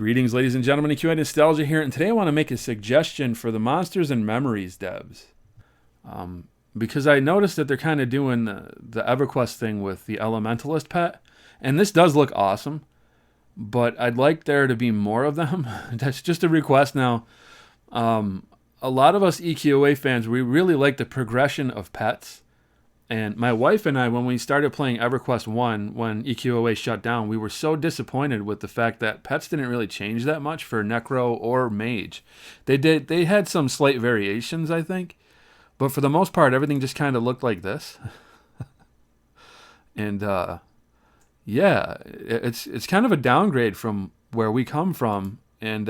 Greetings, ladies and gentlemen, EQOAnostalgia here, and today I want to make a suggestion for the Monsters and Memories devs. Because I noticed that they're kind of doing the EverQuest thing with the Elementalist pet, and this does look awesome, but I'd like there to be more of them. That's just a request now. A lot of us EQOA fans, we really like the progression of pets. And my wife and I, when we started playing EverQuest 1, when EQOA shut down, we were so disappointed with the fact that pets didn't really change that much for Necro or Mage. They had some slight variations, I think. But for the most part, everything just kind of looked like this. And, yeah, it's kind of a downgrade from where we come from. And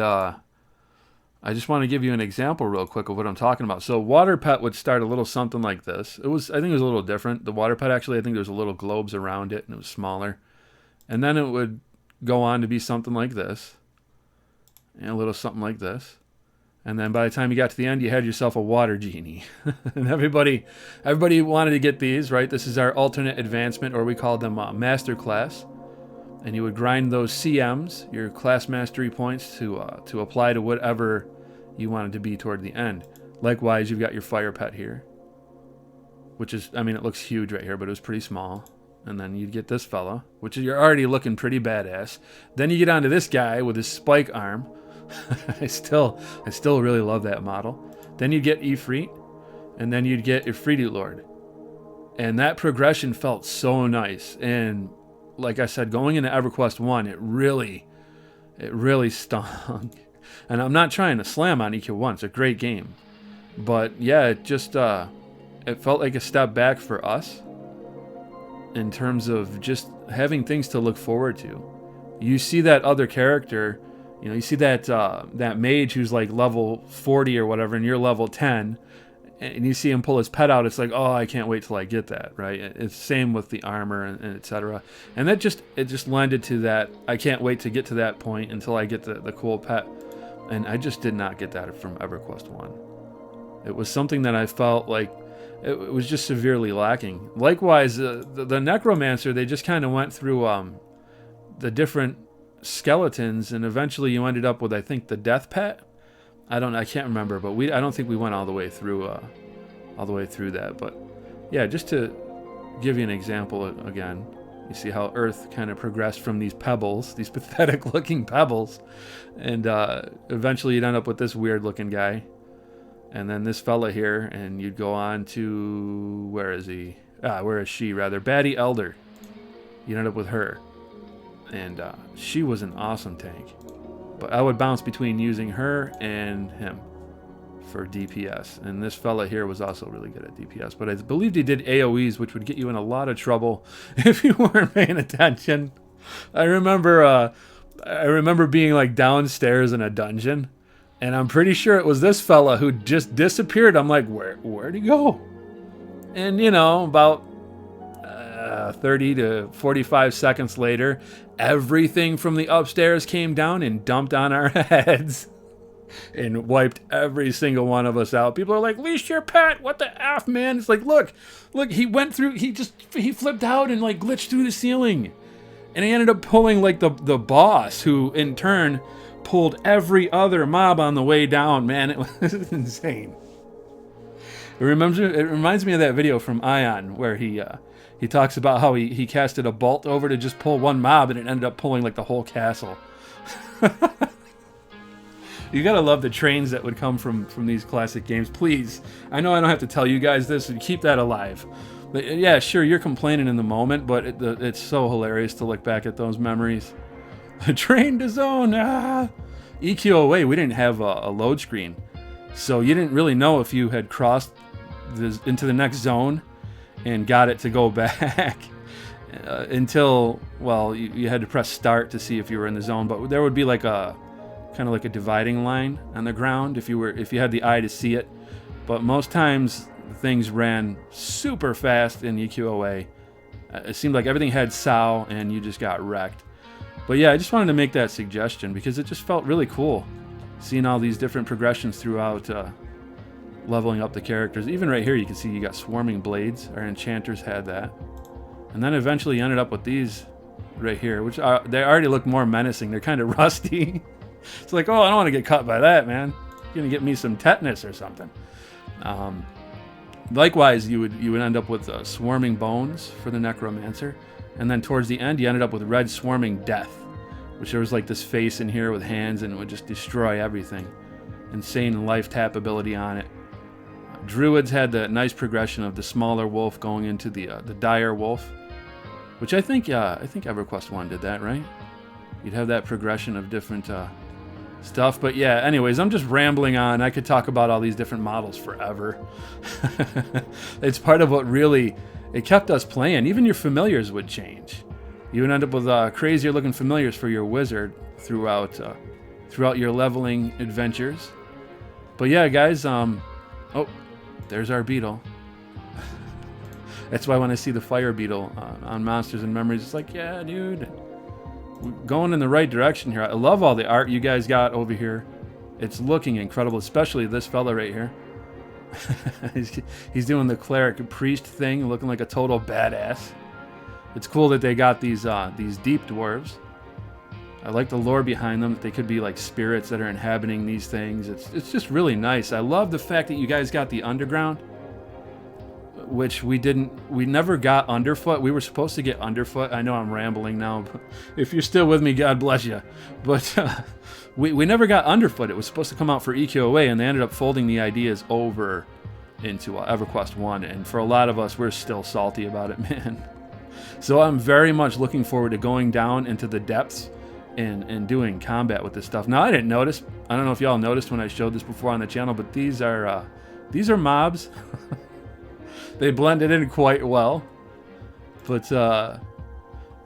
I just want to give you an example real quick of what I'm talking about. So water pet would start a little something like this. I think it was a little different. The water pet, actually, I think there was a little globes around it, and it was smaller. And then it would go on to be something like this, and a little something like this. And then by the time you got to the end, you had yourself a water genie. And everybody wanted to get these, right? This is our alternate advancement, or we call them master class. And you would grind those CMs, your class mastery points, to apply to whatever you wanted to be toward the end. Likewise, you've got your fire pet here, which is, I mean, it looks huge right here, but it was pretty small. And then you'd get this fella, which you're already looking pretty badass. Then you get onto this guy with his spike arm. I still really love that model. Then you'd get Ifrit, and then you'd get Ifritu Lord. And that progression felt so nice. And like I said, going into EverQuest 1, it really stung. And I'm not trying to slam on EQ1. It's a great game. But yeah, it just it felt like a step back for us in terms of just having things to look forward to. You see that other character, you know, you see that that mage who's like level 40 or whatever, and you're level 10, and you see him pull his pet out, it's like, oh, I can't wait till I get that, right? It's same with the armor and etc. And it just lended to that, I can't wait to get to that point until I get the cool pet. And I just did not get that from EverQuest 1. It was something that I felt like it was just severely lacking. Likewise, the Necromancer, they just kind of went through the different skeletons, and eventually you ended up with, I think, the Death Pet. I can't remember, but I don't think we went all the way through that. But yeah, just to give you an example again, you see how Earth kind of progressed from these pebbles, these pathetic-looking pebbles, and eventually you'd end up with this weird-looking guy, and then this fella here, and you'd go on to, where is he? Where is she, rather? Baddie Elder. You'd end up with her, and she was an awesome tank. But I would bounce between using her and him for DPS. And this fella here was also really good at DPS. But I believed he did AoEs, which would get you in a lot of trouble if you weren't paying attention. I remember being like downstairs in a dungeon, and I'm pretty sure it was this fella who just disappeared. I'm like, where'd he go? And you know, about 30 to 45 seconds later, everything from the upstairs came down and dumped on our heads and wiped every single one of us out. People are like, leash your pet, what the F, man? It's like, look, he went through, he flipped out and like glitched through the ceiling. And he ended up pulling like the boss, who in turn pulled every other mob on the way down. Man, it was insane. It reminds me of that video from Ion where he talks about how he casted a bolt over to just pull one mob, and it ended up pulling like the whole castle. You gotta love the trains that would come from these classic games. Please, I know I don't have to tell you guys this, and keep that alive. But yeah, sure, you're complaining in the moment, but it's so hilarious to look back at those memories. Train to zone, EQOA, we didn't have a load screen, so you didn't really know if you had crossed into the next zone and got it to go back until, well, you had to press start to see if you were in the zone. But there would be like a kind of like a dividing line on the ground if you had the eye to see it. But most times things ran super fast in EQOA. It seemed like everything had SAO and you just got wrecked. But yeah, I just wanted to make that suggestion because it just felt really cool seeing all these different progressions throughout leveling up the characters. Even right here, you can see you got swarming blades. Our enchanters had that. And then eventually you ended up with these right here, which they already look more menacing. They're kind of rusty. It's like, oh, I don't want to get cut by that, man. You're gonna get me some tetanus or something. Likewise, you would end up with swarming bones for the necromancer, and then towards the end, you ended up with red swarming death, which there was like this face in here with hands, and it would just destroy everything. Insane life tap ability on it. Druids had the nice progression of the smaller wolf going into the dire wolf, which I think EverQuest 1 did that, right? You'd have that progression of different stuff. But yeah, anyways, I'm just rambling on. I could talk about all these different models forever. It's part of what really, it kept us playing. Even your familiars would change. You would end up with crazier looking familiars for your wizard throughout your leveling adventures. But yeah, guys, oh, there's our beetle. That's why when I see the fire beetle on Monsters and Memories, it's like, yeah, dude, we're going in the right direction here. I love all the art you guys got over here. It's looking incredible, especially this fella right here. He's doing the cleric priest thing, looking like a total badass. It's cool that they got these deep dwarves. I like the lore behind them. They could be like spirits that are inhabiting these things. It's just really nice. I love the fact that you guys got the underground, which we never got underfoot. We were supposed to get underfoot. I know I'm rambling now, but if you're still with me, God bless you. But we never got underfoot. It was supposed to come out for EQOA, and they ended up folding the ideas over into EverQuest 1. And for a lot of us, we're still salty about it, man. So I'm very much looking forward to going down into the depths and doing combat with this stuff. Now, I didn't notice. I don't know if y'all noticed when I showed this before on the channel, but these are mobs. They blended in quite well. But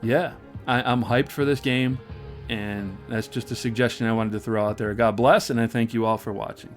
yeah, I'm hyped for this game, and that's just a suggestion I wanted to throw out there. God bless, and I thank you all for watching.